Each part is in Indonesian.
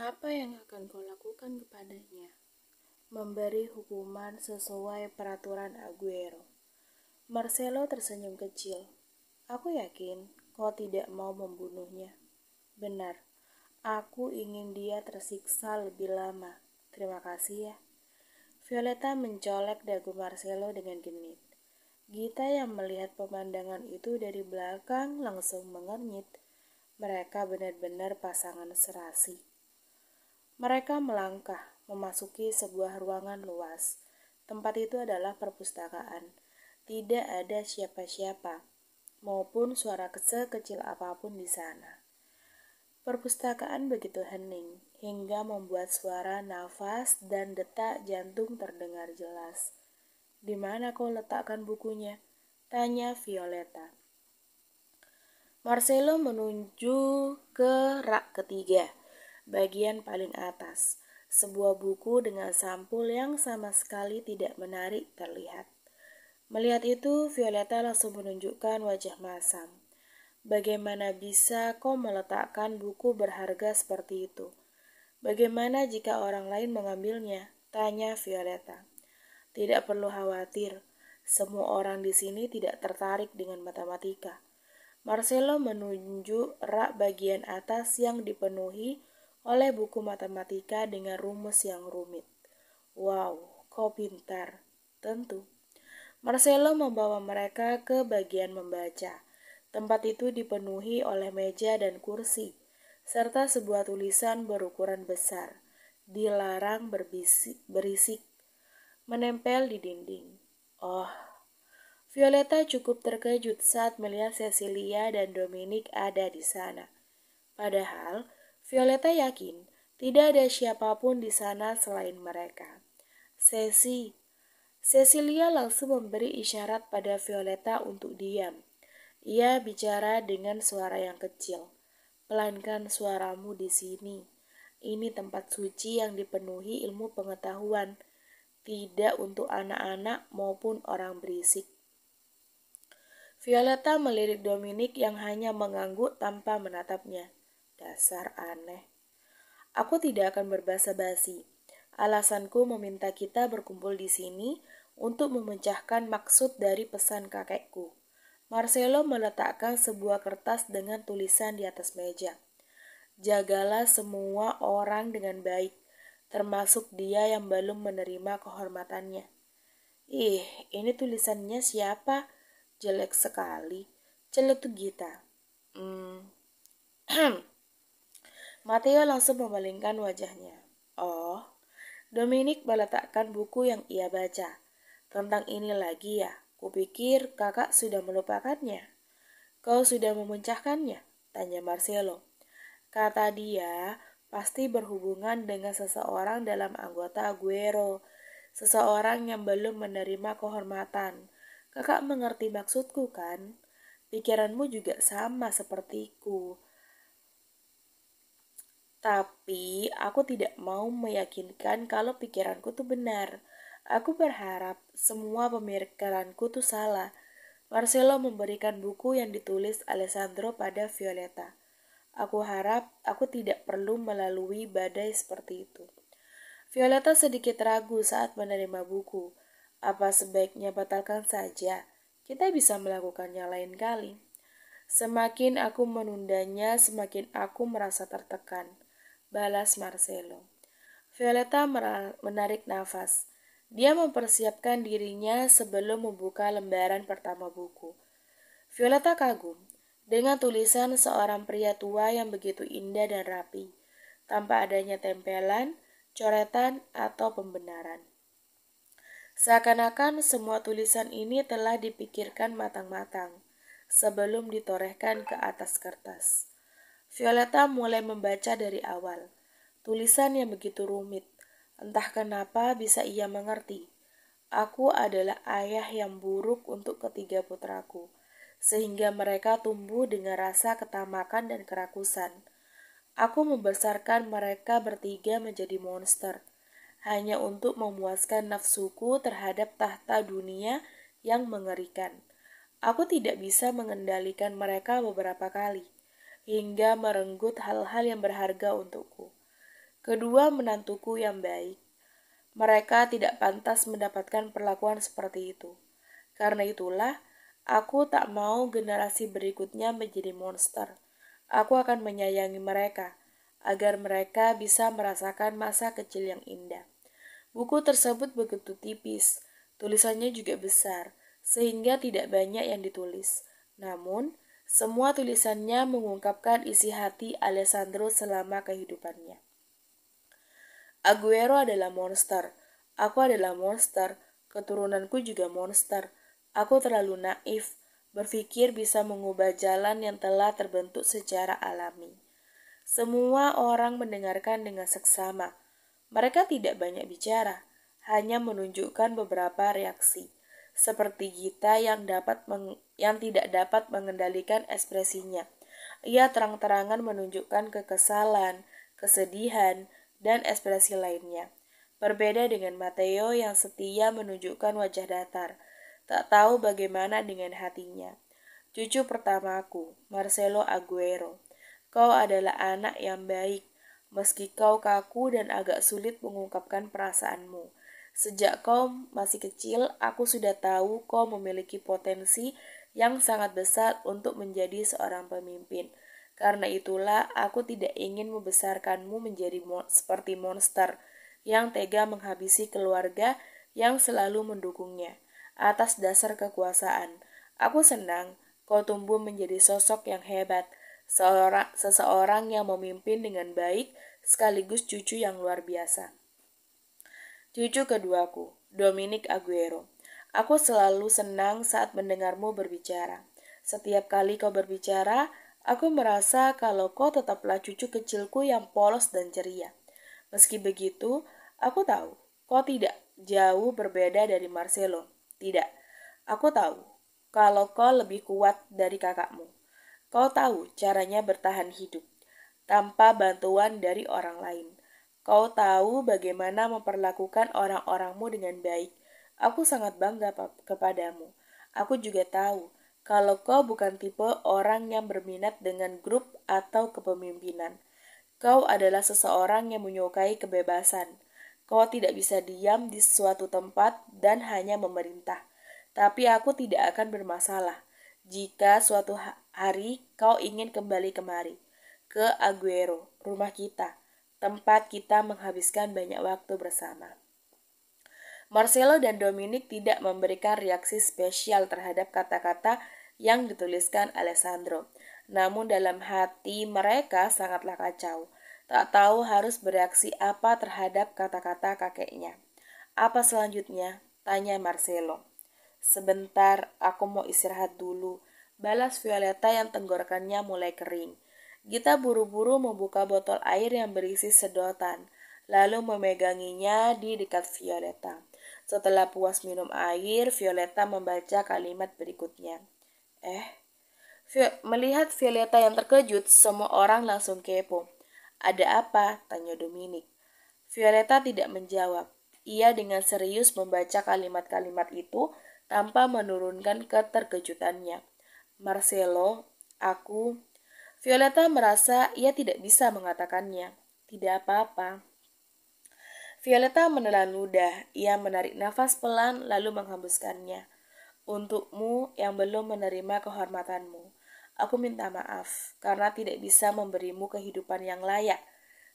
Apa yang akan kau lakukan kepadanya? Memberi hukuman sesuai peraturan Aguero. Marcelo tersenyum kecil. Aku yakin kau tidak mau membunuhnya. Benar, aku ingin dia tersiksa lebih lama. Terima kasih ya. Violeta mencolek dagu Marcelo dengan genit. Gita yang melihat pemandangan itu dari belakang langsung mengernyit. Mereka benar-benar pasangan serasi. Mereka melangkah, memasuki sebuah ruangan luas. Tempat itu adalah perpustakaan. Tidak ada siapa-siapa, maupun suara sekecil apapun di sana. Perpustakaan begitu hening, hingga membuat suara nafas dan detak jantung terdengar jelas. "Di mana kau letakkan bukunya?" tanya Violeta. Marcelo menuju ke rak ketiga, bagian paling atas. Sebuah buku dengan sampul yang sama sekali tidak menarik terlihat. Melihat itu, Violeta langsung menunjukkan wajah masam. "Bagaimana bisa kau meletakkan buku berharga seperti itu? Bagaimana jika orang lain mengambilnya?" tanya Violeta. "Tidak perlu khawatir, semua orang di sini tidak tertarik dengan matematika." Marcelo menunjuk rak bagian atas yang dipenuhi oleh buku matematika dengan rumus yang rumit. "Wow, kau pintar." "Tentu." Marcelo membawa mereka ke bagian membaca. Tempat itu dipenuhi oleh meja dan kursi, serta sebuah tulisan berukuran besar, "Dilarang berisik," menempel di dinding. Oh, Violeta cukup terkejut saat melihat Cecilia dan Dominic ada di sana. Padahal, Violeta yakin tidak ada siapapun di sana selain mereka. Cecilia langsung memberi isyarat pada Violeta untuk diam. Ia bicara dengan suara yang kecil. "Pelankan suaramu di sini. Ini tempat suci yang dipenuhi ilmu pengetahuan, tidak untuk anak-anak maupun orang berisik." Violeta melirik Dominic yang hanya mengangguk tanpa menatapnya. "Dasar aneh." "Aku tidak akan berbasa-basi. Alasanku meminta kita berkumpul di sini untuk memecahkan maksud dari pesan kakekku." Marcelo meletakkan sebuah kertas dengan tulisan di atas meja. "Jagalah semua orang dengan baik, termasuk dia yang belum menerima kehormatannya." "Ih, ini tulisannya siapa? Jelek sekali," celetuk Gita. Matteo langsung memalingkan wajahnya. Oh, Dominic meletakkan buku yang ia baca. "Tentang ini lagi ya, kupikir kakak sudah melupakannya." "Kau sudah memecahkannya?" tanya Marcelo. "Kata dia, pasti berhubungan dengan seseorang dalam anggota Aguero. Seseorang yang belum menerima kehormatan. Kakak mengerti maksudku kan? Pikiranmu juga sama sepertiku. Tapi aku tidak mau meyakinkan kalau pikiranku tuh benar. Aku berharap semua pemikiranku tuh salah." Marcelo memberikan buku yang ditulis Alessandro pada Violeta. "Aku harap aku tidak perlu melalui badai seperti itu." Violeta sedikit ragu saat menerima buku. "Apa sebaiknya batalkan saja? Kita bisa melakukannya lain kali." "Semakin aku menundanya, semakin aku merasa tertekan," balas Marcelo. Violeta menarik nafas. Dia mempersiapkan dirinya sebelum membuka lembaran pertama buku. Violeta kagum dengan tulisan seorang pria tua yang begitu indah dan rapi, tanpa adanya tempelan, coretan, atau pembenaran. Seakan-akan semua tulisan ini telah dipikirkan matang-matang sebelum ditorehkan ke atas kertas. Violeta mulai membaca dari awal. Tulisan yang begitu rumit. Entah kenapa bisa ia mengerti. "Aku adalah ayah yang buruk untuk ketiga putraku, sehingga mereka tumbuh dengan rasa ketamakan dan kerakusan. Aku membesarkan mereka bertiga menjadi monster, hanya untuk memuaskan nafsuku terhadap tahta dunia yang mengerikan. Aku tidak bisa mengendalikan mereka beberapa kali, hingga merenggut hal-hal yang berharga untukku. Kedua, menantuku yang baik. Mereka tidak pantas mendapatkan perlakuan seperti itu. Karena itulah, aku tak mau generasi berikutnya menjadi monster. Aku akan menyayangi mereka, agar mereka bisa merasakan masa kecil yang indah. Buku tersebut begitu tipis, tulisannya juga besar, sehingga tidak banyak yang ditulis. Namun, semua tulisannya mengungkapkan isi hati Alessandro selama kehidupannya. Aguero adalah monster. Aku adalah monster. Keturunanku juga monster. Aku terlalu naif, berpikir bisa mengubah jalan yang telah terbentuk secara alami. Semua orang mendengarkan dengan seksama. Mereka tidak banyak bicara, hanya menunjukkan beberapa reaksi, seperti Gita yang tidak dapat mengendalikan ekspresinya. Ia terang-terangan menunjukkan kekesalan, kesedihan, dan ekspresi lainnya. Berbeda dengan Matteo yang setia menunjukkan wajah datar, tak tahu bagaimana dengan hatinya. Cucu pertamaku, Marcelo Aguero. Kau adalah anak yang baik, meski kau kaku dan agak sulit mengungkapkan perasaanmu. Sejak kau masih kecil, aku sudah tahu kau memiliki potensi yang sangat besar untuk menjadi seorang pemimpin. Karena itulah aku tidak ingin membesarkanmu menjadi seperti monster yang tega menghabisi keluarga yang selalu mendukungnya atas dasar kekuasaan. Aku senang kau tumbuh menjadi sosok yang hebat, seseorang yang memimpin dengan baik sekaligus cucu yang luar biasa. Cucu keduaku, Dominic Aguero. Aku selalu senang saat mendengarmu berbicara. Setiap kali kau berbicara, aku merasa kalau kau tetaplah cucu kecilku yang polos dan ceria. Meski begitu, aku tahu kau tidak jauh berbeda dari Marcelo. Tidak, aku tahu kalau kau lebih kuat dari kakakmu. Kau tahu caranya bertahan hidup tanpa bantuan dari orang lain. Kau tahu bagaimana memperlakukan orang-orangmu dengan baik. Aku sangat bangga kepadamu. Aku juga tahu kalau kau bukan tipe orang yang berminat dengan grup atau kepemimpinan. Kau adalah seseorang yang menyukai kebebasan. Kau tidak bisa diam di suatu tempat dan hanya memerintah. Tapi aku tidak akan bermasalah jika suatu hari kau ingin kembali kemari, ke Aguero, rumah kita, tempat kita menghabiskan banyak waktu bersama. Marcelo dan Dominic tidak memberikan reaksi spesial terhadap kata-kata yang dituliskan Alessandro. Namun dalam hati mereka sangatlah kacau. Tak tahu harus bereaksi apa terhadap kata-kata kakeknya. Apa selanjutnya? Tanya Marcelo. Sebentar, aku mau istirahat dulu, balas Violeta yang tenggorokannya mulai kering. Gita buru-buru membuka botol air yang berisi sedotan, lalu memeganginya di dekat Violeta. Setelah puas minum air, Violeta membaca kalimat berikutnya. Melihat Violeta yang terkejut, semua orang langsung kepo. Ada apa? Tanya Dominic. Violeta tidak menjawab. Ia dengan serius membaca kalimat-kalimat itu tanpa menurunkan keterkejutannya. Marcelo, aku... Violeta merasa ia tidak bisa mengatakannya. Tidak apa-apa. Violeta menelan ludah. Ia menarik nafas pelan lalu menghembuskannya. Untukmu yang belum menerima kehormatanmu, aku minta maaf karena tidak bisa memberimu kehidupan yang layak,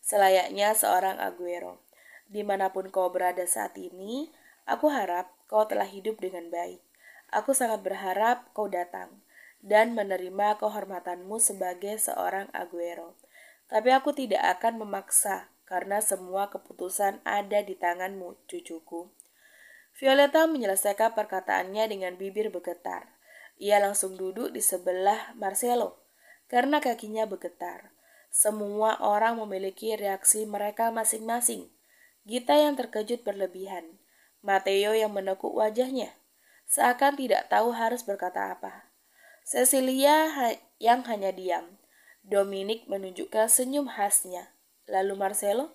selayaknya seorang Aguero. Dimanapun kau berada saat ini, aku harap kau telah hidup dengan baik. Aku sangat berharap kau datang dan menerima kehormatanmu sebagai seorang Aguero. Tapi aku tidak akan memaksa karena semua keputusan ada di tanganmu, cucuku. Violeta menyelesaikan perkataannya dengan bibir bergetar. Ia langsung duduk di sebelah Marcelo karena kakinya bergetar. Semua orang memiliki reaksi mereka masing-masing. Gita yang terkejut berlebihan. Matteo yang menekuk wajahnya, seakan tidak tahu harus berkata apa. Cecilia yang hanya diam. Dominic menunjukkan senyum khasnya. Lalu Marcelo?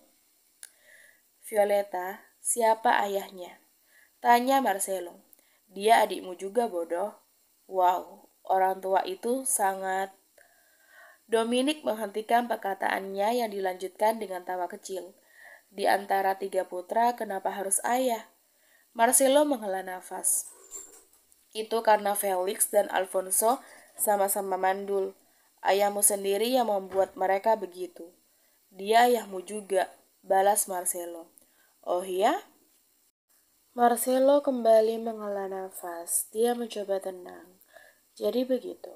Violeta, siapa ayahnya? Tanya Marcelo. Dia adikmu juga, bodoh. Wow, orang tua itu sangat... Dominic menghentikan perkataannya yang dilanjutkan dengan tawa kecil. Di antara 3 putra, kenapa harus ayah? Marcelo menghela nafas. Itu karena Felix dan Alfonso sama-sama mandul. Ayahmu sendiri yang membuat mereka begitu. Dia ayahmu juga, balas Marcelo. Oh ya? Marcelo kembali menghela nafas. Dia mencoba tenang. Jadi begitu.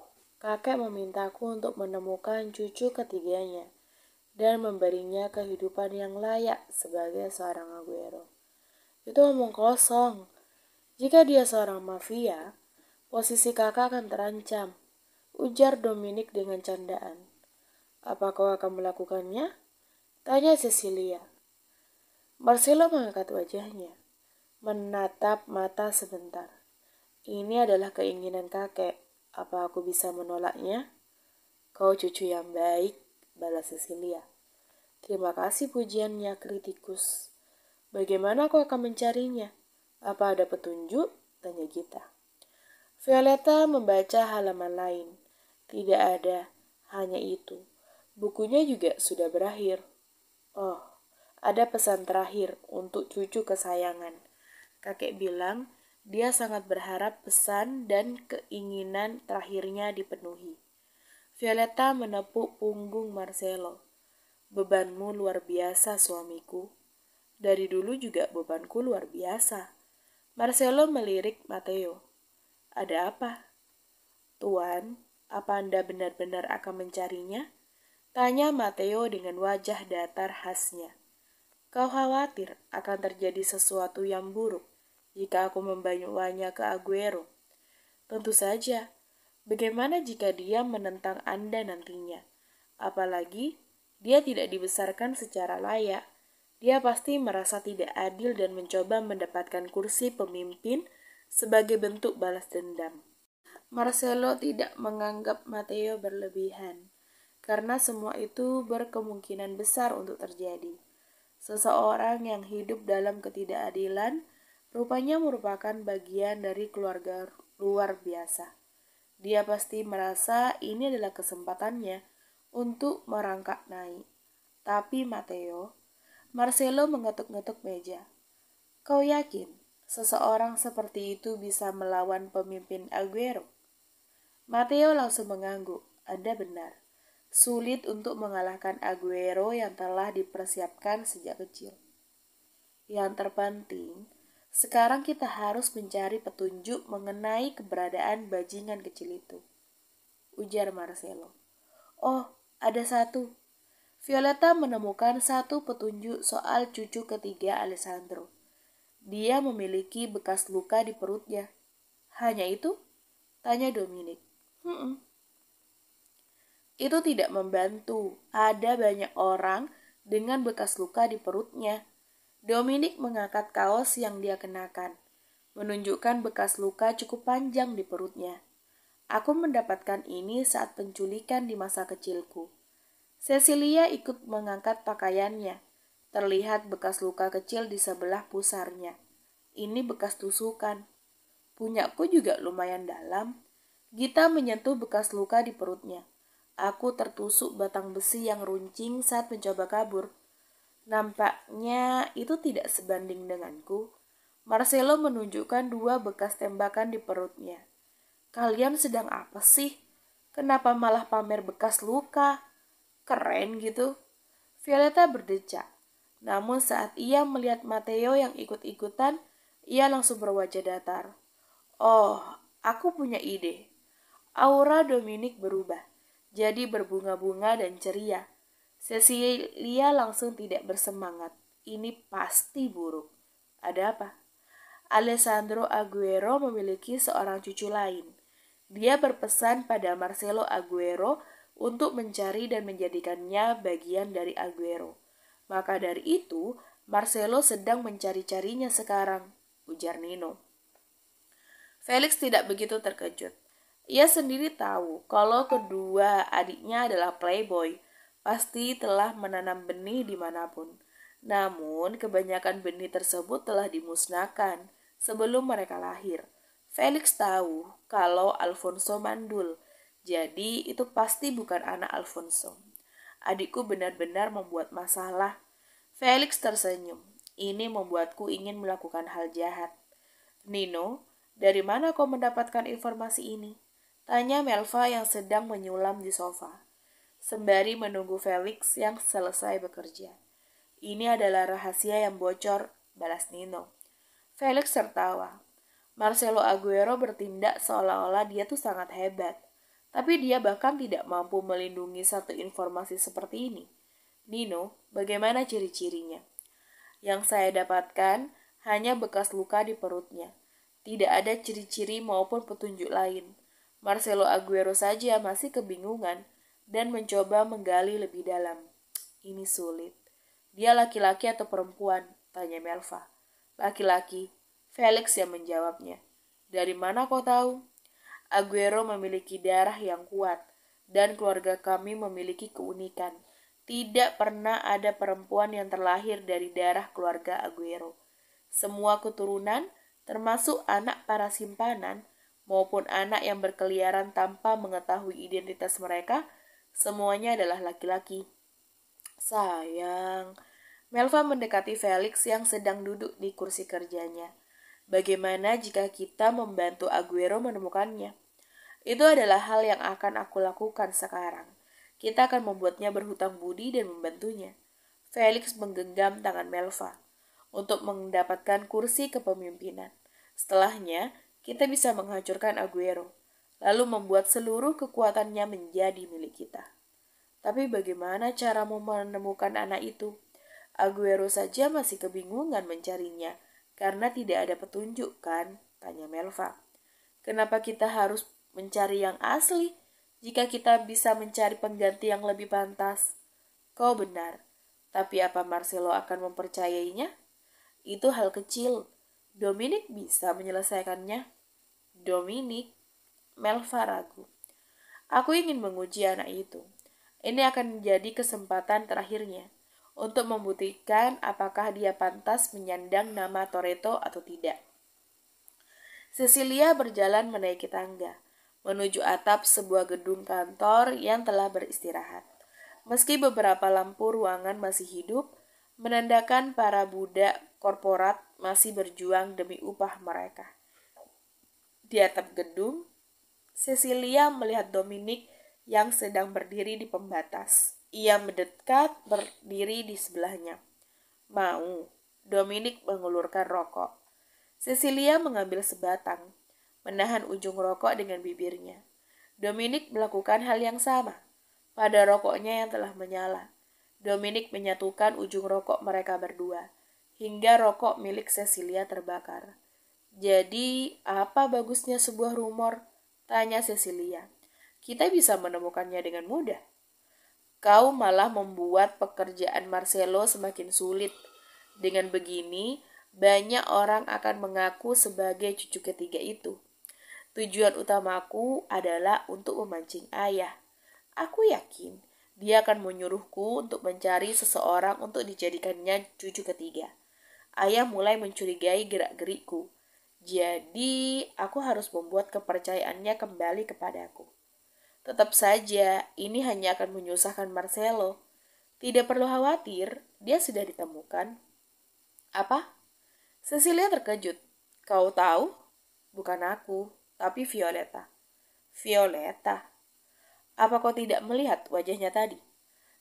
Kakek memintaku untuk menemukan cucu ketiganya dan memberinya kehidupan yang layak sebagai seorang Aguero. Itu omong kosong. Jika dia seorang mafia, posisi kakak akan terancam, ujar Dominic dengan candaan. Apa kau akan melakukannya? Tanya Cecilia. Marcelo mengangkat wajahnya, menatap mata sebentar. Ini adalah keinginan kakek. Apa aku bisa menolaknya? Kau cucu yang baik, balas Cecilia. Terima kasih pujiannya, kritikus. Bagaimana kau akan mencarinya? Apa ada petunjuk? Tanya Gita. Violeta membaca halaman lain. Tidak ada, hanya itu. Bukunya juga sudah berakhir. Oh, ada pesan terakhir untuk cucu kesayangan. Kakek bilang dia sangat berharap pesan dan keinginan terakhirnya dipenuhi. Violeta menepuk punggung Marcelo. Bebanmu luar biasa, suamiku. Dari dulu juga bebanku luar biasa. Marcelo melirik Matteo. Ada apa? Tuan, apa Anda benar-benar akan mencarinya? Tanya Matteo dengan wajah datar khasnya. Kau khawatir akan terjadi sesuatu yang buruk jika aku membawanya ke Aguero? Tentu saja. Bagaimana jika dia menentang Anda nantinya? Apalagi dia tidak dibesarkan secara layak. Dia pasti merasa tidak adil dan mencoba mendapatkan kursi pemimpin sebagai bentuk balas dendam. Marcelo tidak menganggap Matteo berlebihan, karena semua itu berkemungkinan besar untuk terjadi. Seseorang yang hidup dalam ketidakadilan rupanya merupakan bagian dari keluarga luar biasa. Dia pasti merasa ini adalah kesempatannya untuk merangkak naik. Tapi Matteo, Marcelo mengetuk-ngetuk meja. Kau yakin seseorang seperti itu bisa melawan pemimpin Aguero? Matteo langsung mengangguk. Anda benar. Sulit untuk mengalahkan Aguero yang telah dipersiapkan sejak kecil. Yang terpenting, sekarang kita harus mencari petunjuk mengenai keberadaan bajingan kecil itu, ujar Marcelo. Oh, ada satu. Violeta menemukan satu petunjuk soal cucu ketiga Alessandro. Dia memiliki bekas luka di perutnya. Hanya itu? Tanya Dominic. Itu tidak membantu. Ada banyak orang dengan bekas luka di perutnya. Dominic mengangkat kaos yang dia kenakan, menunjukkan bekas luka cukup panjang di perutnya. Aku mendapatkan ini saat penculikan di masa kecilku. Cecilia ikut mengangkat pakaiannya. Terlihat bekas luka kecil di sebelah pusarnya. Ini bekas tusukan. Punyaku juga lumayan dalam. Gita menyentuh bekas luka di perutnya. Aku tertusuk batang besi yang runcing saat mencoba kabur. Nampaknya itu tidak sebanding denganku. Marcelo menunjukkan 2 bekas tembakan di perutnya. Kalian sedang apa sih? Kenapa malah pamer bekas luka? Keren gitu. Violeta berdecak. Namun saat ia melihat Matteo yang ikut-ikutan, ia langsung berwajah datar. Oh, aku punya ide. Aura Dominic berubah, jadi berbunga-bunga dan ceria. Cecilia langsung tidak bersemangat. Ini pasti buruk. Ada apa? Alessandro Aguero memiliki seorang cucu lain. Dia berpesan pada Marcelo Aguero untuk mencari dan menjadikannya bagian dari Aguero. Maka dari itu, Marcelo sedang mencari-carinya sekarang, ujar Nino. Felix tidak begitu terkejut. Ia sendiri tahu kalau kedua adiknya adalah playboy, pasti telah menanam benih dimanapun. Namun, kebanyakan benih tersebut telah dimusnahkan sebelum mereka lahir. Felix tahu kalau Alfonso mandul. Jadi itu pasti bukan anak Alfonso. Adikku benar-benar membuat masalah. Felix tersenyum. Ini membuatku ingin melakukan hal jahat. Nino, dari mana kau mendapatkan informasi ini? Tanya Melva yang sedang menyulam di sofa, sembari menunggu Felix yang selesai bekerja. Ini adalah rahasia yang bocor, balas Nino. Felix tertawa. Marcelo Aguero bertindak seolah-olah dia tuh sangat hebat. Tapi dia bahkan tidak mampu melindungi satu informasi seperti ini. Nino, bagaimana ciri-cirinya? Yang saya dapatkan hanya bekas luka di perutnya. Tidak ada ciri-ciri maupun petunjuk lain. Marcelo Aguero saja masih kebingungan dan mencoba menggali lebih dalam. Ini sulit. Dia laki-laki atau perempuan? Tanya Melva. Laki-laki. Felix yang menjawabnya. Dari mana kau tahu? Aguero memiliki darah yang kuat, dan keluarga kami memiliki keunikan. Tidak pernah ada perempuan yang terlahir dari darah keluarga Aguero. Semua keturunan, termasuk anak para simpanan, maupun anak yang berkeliaran tanpa mengetahui identitas mereka, semuanya adalah laki-laki. Sayang. Melva mendekati Felix yang sedang duduk di kursi kerjanya. Bagaimana jika kita membantu Aguero menemukannya? Itu adalah hal yang akan aku lakukan sekarang. Kita akan membuatnya berhutang budi dan membantunya. Felix menggenggam tangan Melva untuk mendapatkan kursi kepemimpinan. Setelahnya, kita bisa menghancurkan Aguero, lalu membuat seluruh kekuatannya menjadi milik kita. Tapi bagaimana caramu menemukan anak itu? Aguero saja masih kebingungan mencarinya, karena tidak ada petunjuk kan? Tanya Melva. Kenapa kita harus mencari yang asli jika kita bisa mencari pengganti yang lebih pantas? Kau benar, tapi apa Marcelo akan mempercayainya? Itu hal kecil. Dominic bisa menyelesaikannya. Dominic? Melva ragu. Aku ingin menguji anak itu. Ini akan menjadi kesempatan terakhirnya untuk membuktikan apakah dia pantas menyandang nama Toretto atau tidak. Cecilia berjalan menaiki tangga, menuju atap sebuah gedung kantor yang telah beristirahat. Meski beberapa lampu ruangan masih hidup, menandakan para budak korporat masih berjuang demi upah mereka. Di atap gedung, Cecilia melihat Dominic yang sedang berdiri di pembatas. Ia mendekat berdiri di sebelahnya. Mau, Dominic mengulurkan rokok. Cecilia mengambil sebatang, menahan ujung rokok dengan bibirnya. Dominic melakukan hal yang sama pada rokoknya yang telah menyala. Dominic menyatukan ujung rokok mereka berdua, hingga rokok milik Cecilia terbakar. Jadi, apa bagusnya sebuah rumor? Tanya Cecilia. Kita bisa menemukannya dengan mudah. Kau malah membuat pekerjaan Marcelo semakin sulit. Dengan begini, banyak orang akan mengaku sebagai cucu ketiga itu. Tujuan utamaku adalah untuk memancing ayah. Aku yakin dia akan menyuruhku untuk mencari seseorang untuk dijadikannya cucu ketiga. Ayah mulai mencurigai gerak-gerikku. Jadi, aku harus membuat kepercayaannya kembali kepadaku. Tetap saja, ini hanya akan menyusahkan Marcelo. Tidak perlu khawatir, dia sudah ditemukan. Apa? Cecilia terkejut. Kau tahu? Bukan aku, tapi Violeta. Violeta? Apa kau tidak melihat wajahnya tadi?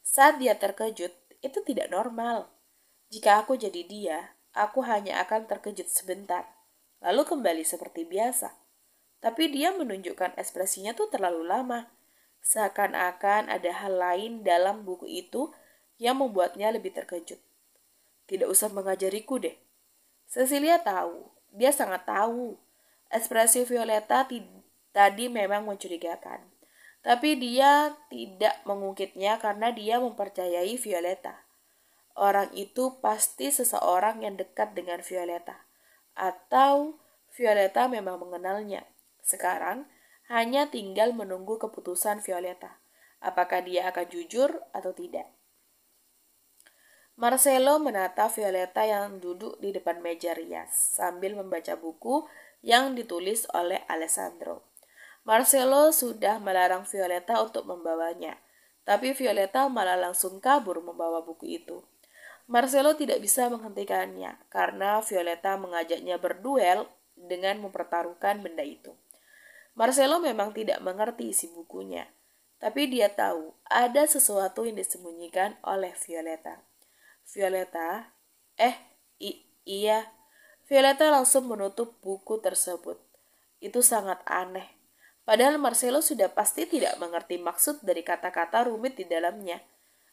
Saat dia terkejut, itu tidak normal. Jika aku jadi dia, aku hanya akan terkejut sebentar, lalu kembali seperti biasa. Tapi dia menunjukkan ekspresinya tuh terlalu lama. Seakan-akan ada hal lain dalam buku itu yang membuatnya lebih terkejut. Tidak usah mengajariku deh. Cecilia tahu, dia sangat tahu. Ekspresi Violeta tadi memang mencurigakan. Tapi dia tidak mengungkitnya karena dia mempercayai Violeta. Orang itu pasti seseorang yang dekat dengan Violeta. Atau Violeta memang mengenalnya. Sekarang hanya tinggal menunggu keputusan Violeta. Apakah dia akan jujur atau tidak? Marcelo menatap Violeta yang duduk di depan meja rias sambil membaca buku yang ditulis oleh Alessandro. Marcelo sudah melarang Violeta untuk membawanya, tapi Violeta malah langsung kabur membawa buku itu. Marcelo tidak bisa menghentikannya karena Violeta mengajaknya berduel dengan mempertaruhkan benda itu. Marcelo memang tidak mengerti isi bukunya, tapi dia tahu ada sesuatu yang disembunyikan oleh Violeta. Violeta, iya. Violeta langsung menutup buku tersebut. Itu sangat aneh. Padahal Marcelo sudah pasti tidak mengerti maksud dari kata-kata rumit di dalamnya.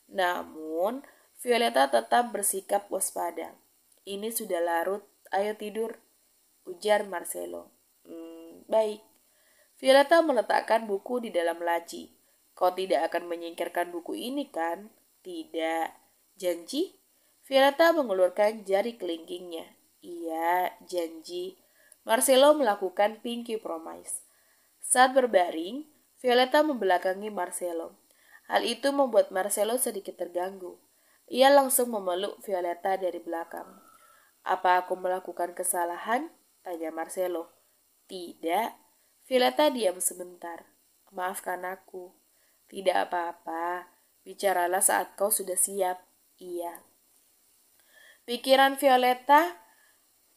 Namun, Violeta tetap bersikap waspada. Ini sudah larut, ayo tidur, ujar Marcelo. Baik. Violeta meletakkan buku di dalam laci. Kau tidak akan menyingkirkan buku ini, kan? Tidak. Janji? Violeta mengulurkan jari kelingkingnya. Iya, janji. Marcelo melakukan pinky promise. Saat berbaring, Violeta membelakangi Marcelo. Hal itu membuat Marcelo sedikit terganggu. Ia langsung memeluk Violeta dari belakang. Apa aku melakukan kesalahan? Tanya Marcelo. Tidak. Violeta diam sebentar. Maafkan aku. Tidak apa-apa. Bicaralah saat kau sudah siap. Iya. Pikiran Violeta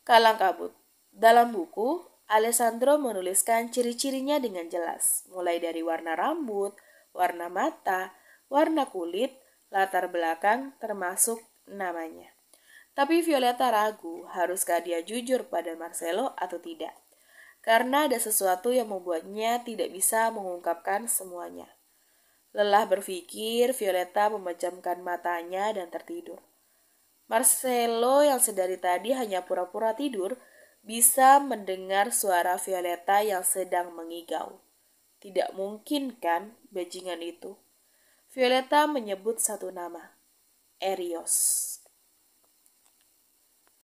kalang kabut. Dalam buku, Alessandro menuliskan ciri-cirinya dengan jelas, mulai dari warna rambut, warna mata, warna kulit, latar belakang, termasuk namanya. Tapi Violeta ragu, haruskah dia jujur pada Marcelo atau tidak? Karena ada sesuatu yang membuatnya tidak bisa mengungkapkan semuanya. Lelah berpikir, Violeta memejamkan matanya dan tertidur. Marcelo yang sedari tadi hanya pura-pura tidur, bisa mendengar suara Violeta yang sedang mengigau. Tidak mungkin kan bajingan itu? Violeta menyebut satu nama, Erios.